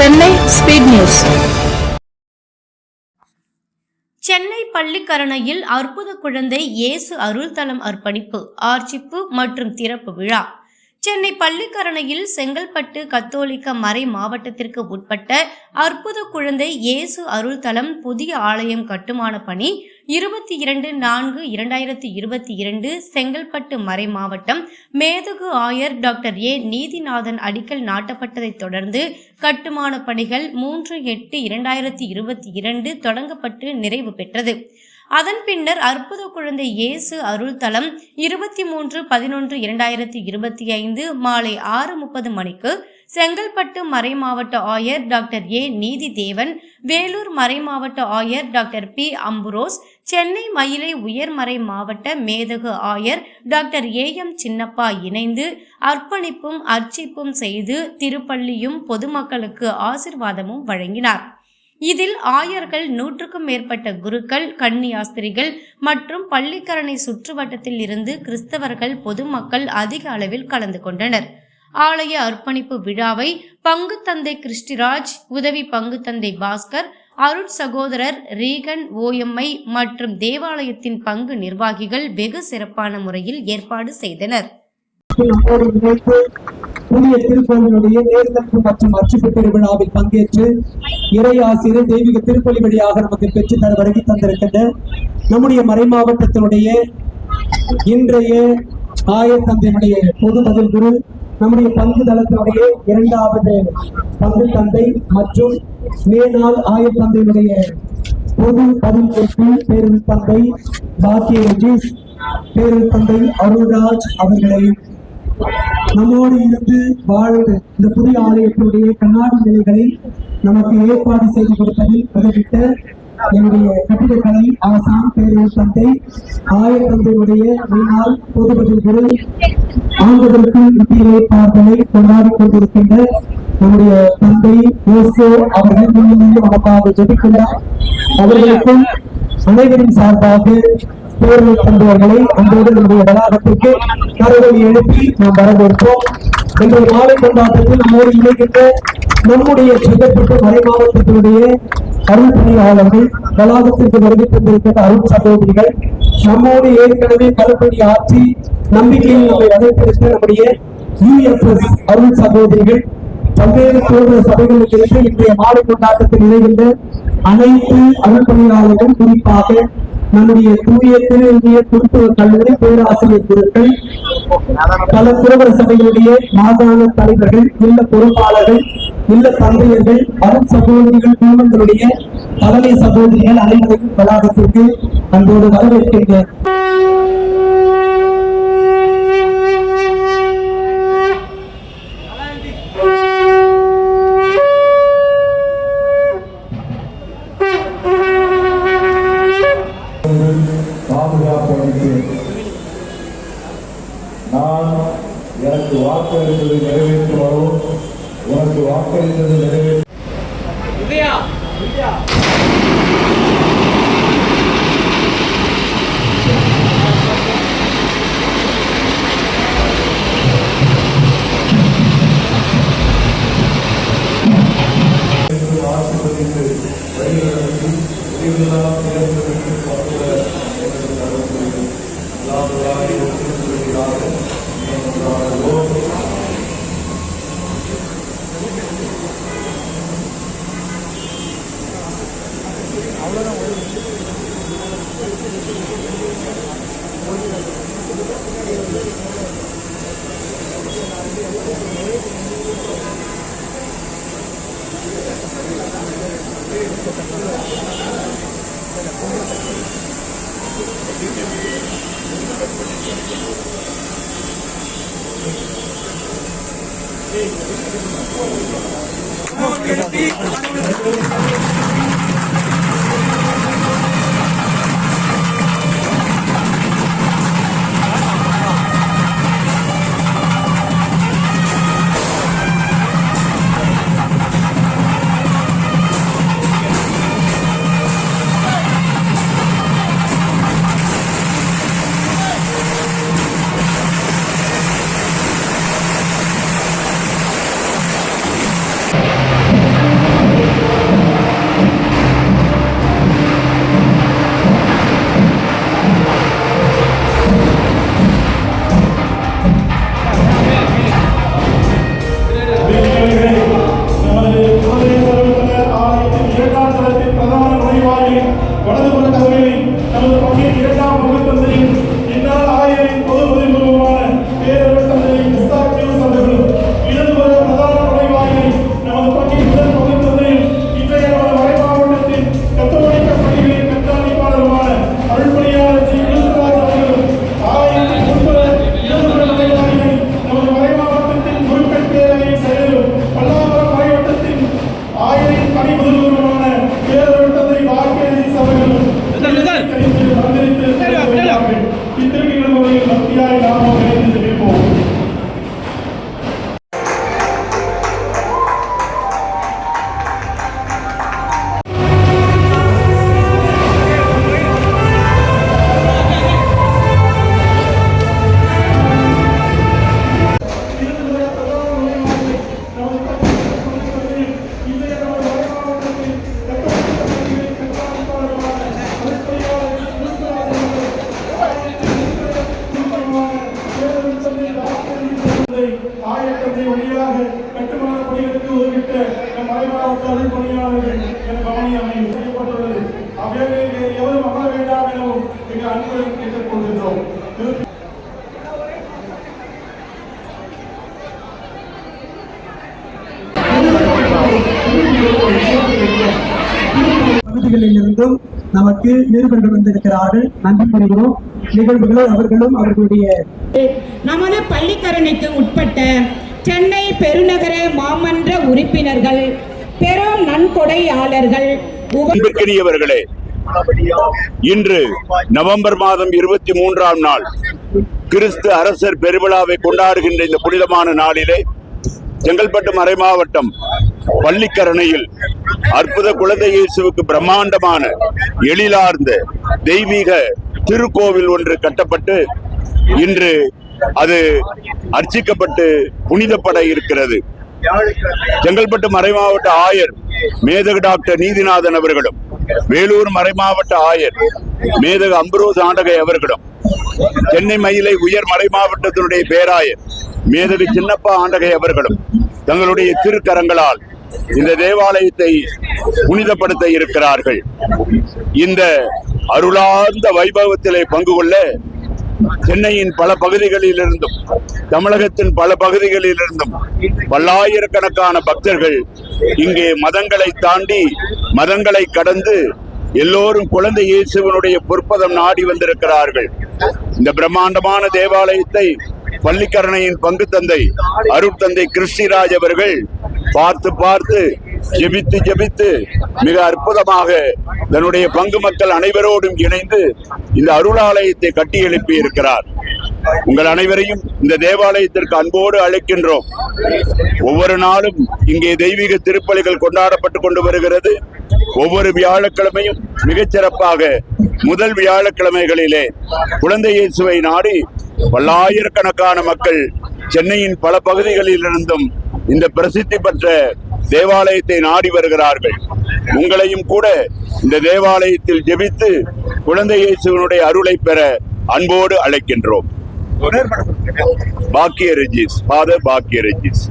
Chennai speed news. Chennai பள்ளிக்கரணையில் அற்புத குழந்தை இயேசு அருள்தலம் அர்ப்பணிப்பு, ஆர்ச்சிப்பு மற்றும் திறப்பு விழா. சென்னை பள்ளிக்கரணையில் செங்கல்பட்டு கத்தோலிக்க மறை மாவட்டத்திற்கு உட்பட்ட அற்புத குழந்தை இயேசு அருள்தலம் புதிய ஆலயம் கட்டுமான பணி 22/4/2022 செங்கல்பட்டு மறை மாவட்டம் மேதகு ஆயர் டாக்டர் ஏ நீதிநாதன் அடிக்கல் நாட்டப்பட்டதை தொடர்ந்து கட்டுமான பணிகள் 3/8/2022 தொடங்கப்பட்டு நிறைவு பெற்றது. அதன் பின்னர் அற்புத குழந்தை இயேசு அருள்தலம் 23/11/2025 மாலை 6:30 மணிக்கு செங்கல்பட்டு மறைமாவட்ட ஆயர் டாக்டர் ஏ நீதிதேவன், வேலூர் மறைமாவட்ட ஆயர் டாக்டர் பி அம்புரோஸ், சென்னை மயிலை உயர்மறை மாவட்ட மேதகு ஆயர் டாக்டர் ஏ.எம். சின்னப்பா இணைந்து அர்ப்பணிப்பும் அர்ச்சிப்பும் செய்து திருப்பள்ளியும் பொதுமக்களுக்கு ஆசிர்வாதமும் வழங்கினார். இதில் ஆயர்கள், 100க்கும் மேற்பட்ட குருக்கள், கன்னியாஸ்திரிகள் மற்றும் பள்ளிக்கரணை சுற்றுவட்டத்தில் இருந்து கிறிஸ்தவர்கள், பொதுமக்கள் அதிக அளவில் கலந்து கொண்டனர். ஆலய அர்ப்பணிப்பு விழாவை பங்கு தந்தை கிறிஸ்டிராஜ், உதவி பங்கு தந்தை பாஸ்கர், அருட்சகோதரர் ரீகன் ஓஎம்ஐ மற்றும் தேவாலயத்தின் பங்கு நிர்வாகிகள் வெகு சிறப்பான முறையில் ஏற்பாடு செய்தனர். புதிய திருக்கோவிலுடைய நேர்தல் மற்றும் அர்ச்சிப்பு திருவிழாவில் பங்கேற்று இறை ஆசிரியர் தெய்வீக திருப்பலி வழியாக நமக்கு பெற்று தர வருகை தந்திருக்கின்ற நம்முடைய மறை மாவட்டத்தினுடைய இன்றைய ஆயர் தந்தையினுடைய பொது பதில் குரு, நம்முடைய பங்கு தளத்தினுடைய 2வது பங்கு தந்தை மற்றும் மேனாள் ஆயர் தந்தையினுடைய பொது பதில் குறிப்பு பேரல் தந்தை பாக்கிய ரஜீஷ், பேரல் தந்தை அருள்ராஜ் அவர்களையும் நம்மோடு இருந்து வாழ்ந்து இந்த புதிய ஆலயத்தினுடைய கண்ணாடி நிலைகளை நமக்கு ஏற்பாடு செய்து கொடுப்பதில் உதவிட்ட என்னுடைய கட்டிடக்கலை ஆசான் பேரல் தந்தை ஆயர் தந்தையுடைய மேலாள் பொதுபதில் குரு, ஆண்டுகளுக்கு இத்திரைப்பார்களை கொண்டாடி கொண்டிருக்கின்ற நம்முடைய தந்தை ஓசோ அவர்கள் முன்னிலையில் நமக்காக ஜெபிக்கின்றார். அவர்களுக்கும் அனைவரின் சார்பாக பேரல் தந்தையர்களை அன்றோடு நம்முடைய வளாகத்திற்கு கரவொலி எழுப்பி நாம் வரவேற்போம். இன்றைய மாலை கொண்டாட்டத்தில் நம்மோடு இணைகின்ற நம்முடைய செங்கல்பட்டு மறை மாவட்டத்தினுடைய அருள் பணியாளர்கள், வளாகத்திற்கு வருகை தந்திருக்கின்ற அருள் சகோதரிகள், நம்மோடு ஏற்கனவே கருப்பணி ஆற்றி நம்பிக்கையில் நம்மை வகைப்படுத்த நம்முடைய UFS அருள் சகோதரிகள், பல்வேறு தோழ சபைகளுக்கு இருந்து இன்றைய மாலை கொண்டாட்டத்தில் இணைகின்ற அனைத்து அருள் பணியாளர்கள், குறிப்பாக நம்முடைய தூய திருநிலைய திருத்துவ கல்லூரி பேராசிரியர் குருக்கள், பல திருவர சபைகளுடைய மாகாண தலைவர்கள், இல்ல பொறுப்பாளர்கள், இல்ல தந்தையர்கள், அருள் சகோதரிகள், குடும்பங்களுடைய தலைமை சகோதரிகள் அனைவரையும் வளாகத்திற்கு அன்போடு வரவேற்கின்றனர். நான் எனக்கு வாக்களித்ததை நிறைவேற்றுவதும் உனக்கு வாக்களித்ததை நிறைவேற்ற ஆசிர்வதித்து வழிநடத்தி உயிரெல்லாம் இழந்ததற்கு தருமாறும் மிக அன்புடன் கேட்டுக்கொள்கின்றோம். பகுதிகளில் இருந்தும் நமக்கு நிருபர்கள் வந்திருக்கிறார்கள். நன்றி கூறுகிறோம். நிகழ்வுகளை அவர்களும் அவர்களுடைய நமது பள்ளிக்கரணைக்கு உட்பட்ட சென்னை பெருநகர மாமன்ற உறுப்பினர்கள், பெரும் நன்கொடையாளர்கள், அன்பிற்கினியவர்களே, இன்று நவம்பர் மாதம் 23ஆம் நாள் கிறிஸ்து அரசர் பெருவிழாவை கொண்டாடுகின்ற இந்த புனிதமான நாளிலே செங்கல்பட்டு மறைமாவட்டம் பள்ளிக்கரணையில் அற்புத குழந்தை இயேசுவுக்கு பிரம்மாண்டமான எழிலார்ந்த தெய்வீக திருக்கோவில் ஒன்று கட்டப்பட்டு இன்று அது அர்ச்சிக்கப்பட்டு புனிதப்பட இருக்கிறது. செங்கல்பட்டு மறைமாவட்ட ஆயர் மேதகு டாக்டர் நீதிநாதன் அவர்களும், வேலூர் மறைமாவட்ட ஆயர் மேதகு அம்புரோஸ் ஆண்டகை அவர்களும், சென்னை மயிலை உயர் மறைமாவட்டத்தினுடைய பேராயர் மேதகு சின்னப்பா ஆண்டகை அவர்களும் தங்களுடைய திருக்கரங்களால் இந்த தேவாலயத்தை புனிதப்படுத்த இருக்கிறார்கள். இந்த அருளார்ந்த வைபவத்திலே பங்கு கொள்ள சென்னையின் பல பகுதிகளிலிருந்தும் தமிழகத்தின் பல பகுதிகளிலிருந்தும் பல்லாயிரக்கணக்கான பக்தர்கள் இங்கே மதங்களை தாண்டி மதங்களை கடந்து எல்லோரும் குழந்தை இயேசுவனுடைய பொற்பதம் நாடி வந்திருக்கிறார்கள். இந்த பிரம்மாண்டமான தேவாலயத்தை பள்ளிக்கரணையின் பங்கு தந்தை அருட்தந்தை கிறிஸ்டிராஜ் அவர்கள் பார்த்து ஜெபித்து மிக அற்புதமாக தன்னுடைய பங்கு மக்கள் அனைவரோடும் இணைந்து இந்த அருளாலயத்தை கட்டி எழுப்பி இருக்கிறார். உங்கள் அனைவரையும் இந்த தேவாலயத்திற்கு அன்போடு அழைக்கின்றோம். ஒவ்வொரு நாளும் இங்கே தெய்வீக திருப்பலிகள் கொண்டாடப்பட்டு கொண்டு வருகிறது. ஒவ்வொரு வியாழக்கிழமையும் மிகச்சிறப்பாக முதல் வியாழக்கிழமைகளிலே குழந்தை இயேசுவை நாடி பல்லாயிரக்கணக்கான மக்கள் சென்னையின் பல பகுதிகளில் இருந்தும் இந்த பிரசித்தி பெற்ற தேவாலயத்தை நாடி வருகிறார்கள். உங்களையும் கூட இந்த தேவாலயத்தில் ஜெபித்து குழந்தை இயேசுவினுடைய அருளை பெற அன்போடு அழைக்கின்றோம். பாக்கிய ரெஜிஸ், ஃபாதர் பாக்கிய ரெஜிஸ்.